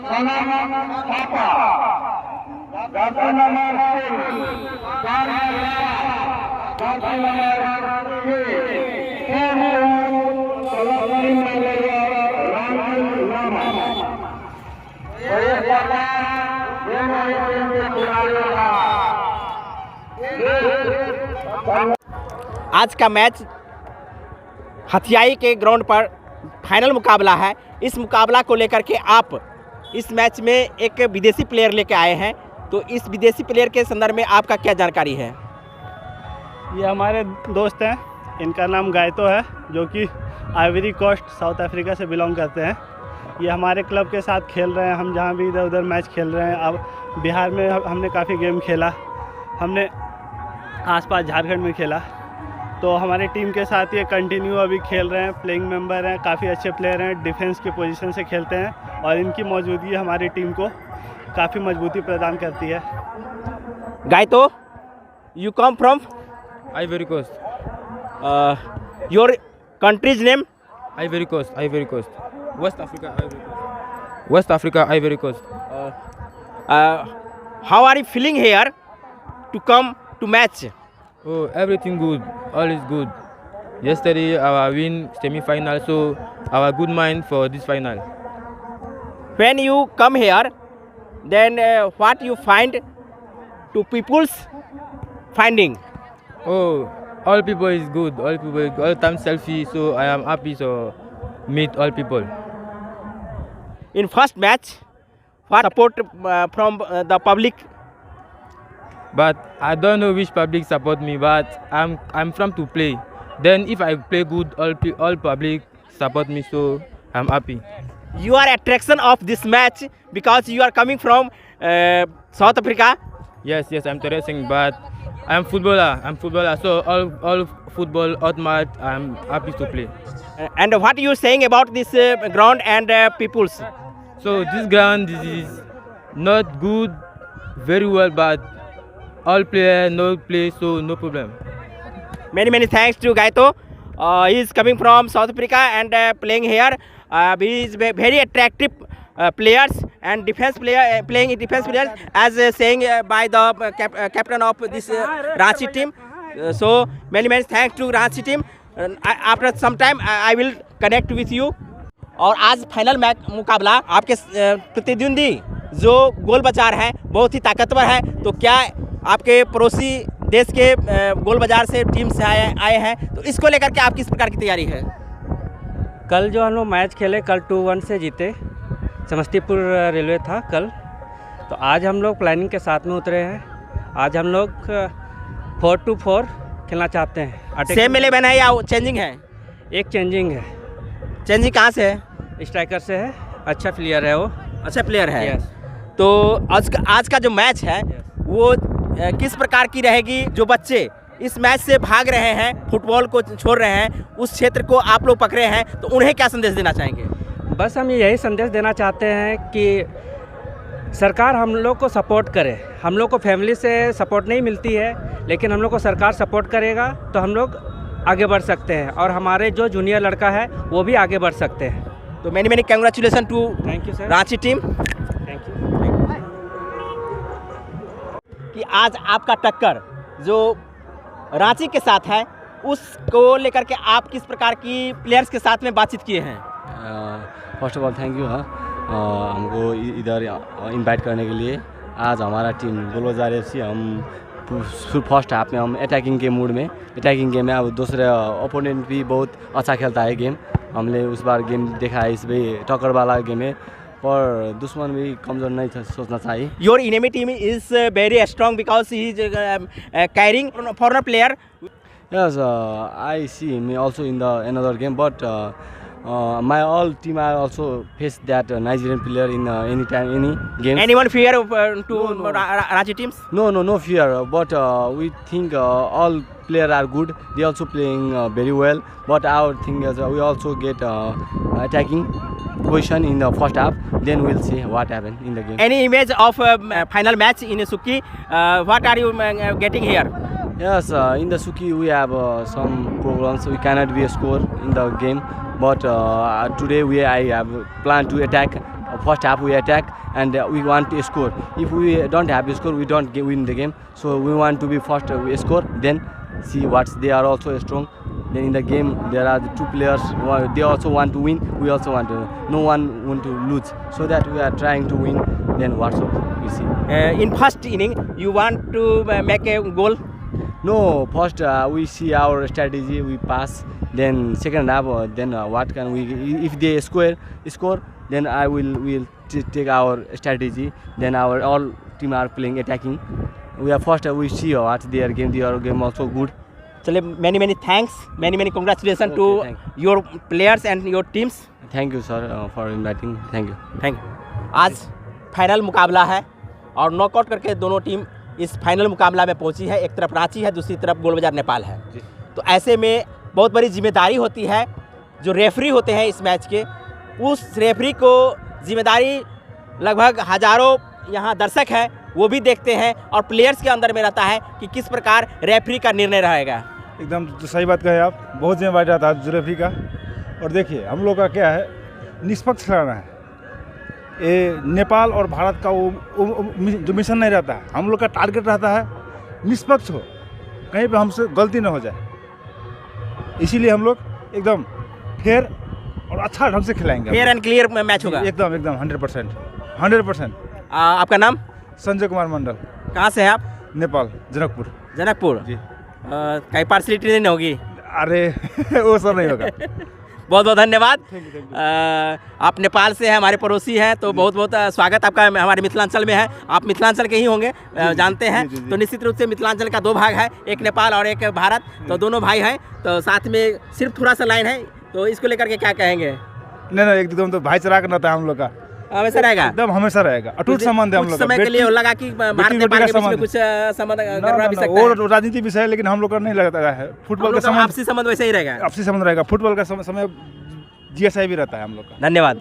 आज का मैच हथियाई के ग्राउंड पर फाइनल मुकाबला है। इस मुकाबला को लेकर के आप इस मैच में एक विदेशी प्लेयर लेके आए हैं, तो इस विदेशी प्लेयर के संदर्भ में आपका क्या जानकारी है? ये हमारे दोस्त हैं, इनका नाम गायतो है, जो कि आइवरी कोस्ट साउथ अफ्रीका से बिलोंग करते हैं। ये हमारे क्लब के साथ खेल रहे हैं। हम जहाँ भी इधर उधर मैच खेल रहे हैं। अब बिहार में हमने काफ़ी गेम खेला, हमने आसपास झारखंड में खेला, तो हमारी टीम के साथ ये कंटिन्यू अभी खेल रहे हैं। प्लेइंग मेंबर हैं, काफ़ी अच्छे प्लेयर हैं, डिफेंस की पोजीशन से खेलते हैं और इनकी मौजूदगी हमारी टीम को काफ़ी मजबूती प्रदान करती है। गायतो, you come from Ivory Coast. Your country's name? Ivory Coast. Ivory Coast. West Africa. Ivory Coast. West Africa. Ivory Coast. How are you feeling here to come to match? Oh, everything good. All is good. Yesterday our win semi-final, so our good mind for this final. When you come here, then what you find to people's finding? Oh, all people is good. All people all time selfie, so I am happy to meet all people. In first match, what support from the public? But I don't know which public support me, but I'm from to play. Then if I play good, all public support me, so I'm happy. You are attraction of this match because you are coming from South Africa. Yes, I'm interesting, but I'm footballer, so all football, all match, I'm happy to play. And what you saying about this ground and peoples? So this ground, this is not good, very well, but all player no play, so no problem. Many thanks to Gaito. He is coming from South Africa and playing here. He is very attractive players and defense player playing defense players, as saying by the captain of this Ranchi team. So many thanks to Ranchi team. After some time I will connect with you. और आज final match मुकाबला आपके प्रतिद्वंदी जो गोल बाजार है बहुत ही ताकतवर है, तो क्या आपके पड़ोसी देश के गोल बाजार से टीम से आए हैं, तो इसको लेकर के आपकी किस प्रकार की तैयारी है? कल जो हम लोग मैच खेले, कल 2-1 से जीते, समस्तीपुर रेलवे था कल, तो आज हम लोग प्लानिंग के साथ में उतरे हैं। आज हम लोग 4-4 खेलना चाहते हैं। सेम 11 है या चेंजिंग है? एक चेंजिंग है। चेंजिंग कहाँ से है? स्ट्राइकर से है, अच्छा प्लेयर है वो। अच्छा प्लेयर है। Yes. तो आज का जो मैच है वो किस प्रकार की रहेगी? जो बच्चे इस मैच से भाग रहे हैं, फुटबॉल को छोड़ रहे हैं, उस क्षेत्र को आप लोग पकड़े हैं, तो उन्हें क्या संदेश देना चाहेंगे? बस हम यही संदेश देना चाहते हैं कि सरकार हम लोग को सपोर्ट करे। हम लोग को फैमिली से सपोर्ट नहीं मिलती है, लेकिन हम लोग को सरकार सपोर्ट करेगा तो हम लोग आगे बढ़ सकते हैं, और हमारे जो जूनियर लड़का है वो भी आगे बढ़ सकते हैं। तो many congratulation to thank you sir, Ranchi team. Thank you. कि आज आपका टक्कर जो रांची के साथ है, उसको लेकर के आप किस प्रकार की प्लेयर्स के साथ में बातचीत किए हैं? First of all thank you हमको इधर इनवाइट करने के लिए। आज हमारा टीम गोलबाजार एफसी, हम फर्स्ट हाफ में हम अटैकिंग के मूड में, अटैकिंग गेम में। अब दूसरे ओपोनेंट भी बहुत अच्छा खेलता है गेम, हमने उस बार गेम देखा है, इस भी टक्कर वाला गेम है, पर दुश्मन भी कमज़ोर नहीं था, सोचना चाहिए। Your enemy team is very strong because he is carrying foreign player. Yes, I see him also in the another game, but my all team I also face that Nigerian player in any time, any game. Anyone fear to No. Ranchi teams? No fear, but we think all players are good. They also playing very well, but our thing is we also get attacking position in the first half. Then we'll see what happen in the game. Any image of final match in Suki? What are you getting here? Yes, in the Suki we have some problems. We cannot be a score in the game, but today I have planned to attack first half we attack and we want to score. If we don't have score, we don't win the game. So we want to be first, we score, then see what they are also strong. Then in the game there are the two players. They also want to win. We also want to. No one want to lose. So that we are trying to win. Then what's up? We see. In first inning, you want to make a goal. No, first we see our strategy. We pass. Then second half, then what can we? If they score, then I will take our strategy. Then our all team are playing attacking. We are first. We see what their game. Their game also good. चलिए many thanks, many congratulations to your players and your teams. Thank you sir for inviting. Thank you. Thank you. आज final मुकाबला है और knockout करके दोनों team इस final मुकाबला में पहुंची है। एक तरफ रांची है, दूसरी तरफ गोल बाजार नेपाल है। तो ऐसे में बहुत बड़ी जिम्मेदारी होती है। जो रेफरी होते हैं इस मैच के, उस रेफरी को जिम्मेदारी लगभग हज़ारों यहाँ दर्शक है वो भी देखते हैं और प्लेयर्स के अंदर में रहता है कि किस प्रकार रेफरी का निर्णय रहेगा। एकदम तो सही बात कहे आप, बहुत जिम्मेदारी रहता है रेफरी का। और देखिए हम लोग का क्या है, निष्पक्ष खिलाना है। ये नेपाल और भारत का वो जो मिशन नहीं रहता है, हम लोग का टारगेट रहता है निष्पक्ष हो, कहीं पे हमसे गलती ना हो जाए। इसीलिए हम लोग एकदम फेयर और अच्छा ढंग से खिलाएंगे। फेयर एंड क्लियर मैच होगा एकदम 100%। आपका नाम? संजय कुमार मंडल। कहाँ से हैं आप? नेपाल, जनकपुर। जनकपुर जी। कहीं पार्सलिटी नहीं होगी? अरे वो सब नहीं होगा। बहुत बहुत धन्यवाद। आप नेपाल से हैं, हमारे पड़ोसी हैं, तो बहुत बहुत स्वागत आपका हमारे मिथिलांचल में है। आप मिथिलांचल के ही होंगे, जानते हैं। तो निश्चित रूप से मिथिलांचल का दो भाग है, एक नेपाल और एक भारत, तो दोनों भाई हैं। तो साथ में सिर्फ थोड़ा सा लाइन है, तो इसको लेकर के क्या कहेंगे? नहीं एकदम तो भाईचारा का नाता है हम लोग का, हमेशा रहेगा, एकदम हमेशा रहेगा। अटूट संबंध है हम लोग का। समय के लिए लगा कि भारत नेपाल के बीच में कुछ संबंध गड़बड़ा भी सकता है। वो राजनीति विषय है, लेकिन हम लोग का नहीं लगता है। फुटबॉल का संबंध, आपसी संबंध वैसे ही रहेगा। आपसी संबंध रहेगा। फुटबॉल का समय जीएसआई भी रहता है हम लोग का। धन्यवाद।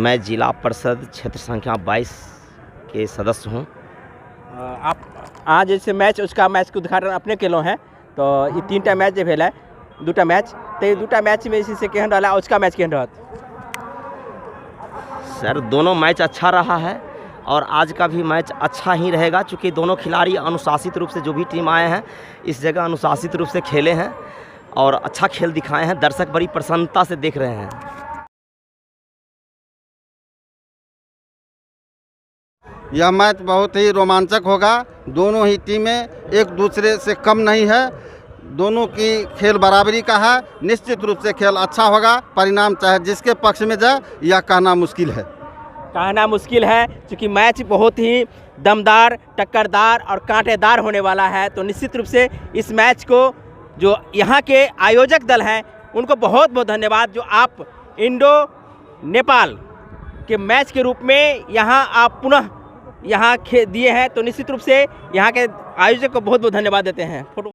मैं जिला परिषद क्षेत्र संख्या 22 के सदस्य हूँ। आप आज जैसे मैच उसका मैच के उद्घाटन अपने केलो हैं, तो ये 3टा मैच जो भेला है, 2टा मैच, तो ये 2टा मैच में इसी से केहन रहा, उसका मैच केहन रहत? सर दोनों मैच अच्छा रहा है और आज का भी मैच अच्छा ही रहेगा, चूँकि दोनों खिलाड़ी अनुशासित रूप से, जो भी टीम आए हैं इस जगह अनुशासित रूप से खेले हैं और अच्छा खेल दिखाए हैं। दर्शक बड़ी प्रसन्नता से देख रहे हैं। यह मैच बहुत ही रोमांचक होगा। दोनों ही टीमें एक दूसरे से कम नहीं है, दोनों की खेल बराबरी का है। निश्चित रूप से खेल अच्छा होगा। परिणाम चाहे जिसके पक्ष में जाए यह कहना मुश्किल है। कहना मुश्किल है क्योंकि मैच बहुत ही दमदार, टक्करदार और कांटेदार होने वाला है। तो निश्चित रूप से इस मैच को जो यहाँ के आयोजक दल हैं उनको बहुत बहुत धन्यवाद, जो आप इंडो नेपाल के मैच के रूप में यहाँ आप पुनः यहाँ दिए हैं। तो निश्चित रूप से यहाँ के आयोजक को बहुत बहुत धन्यवाद देते हैं। फोटो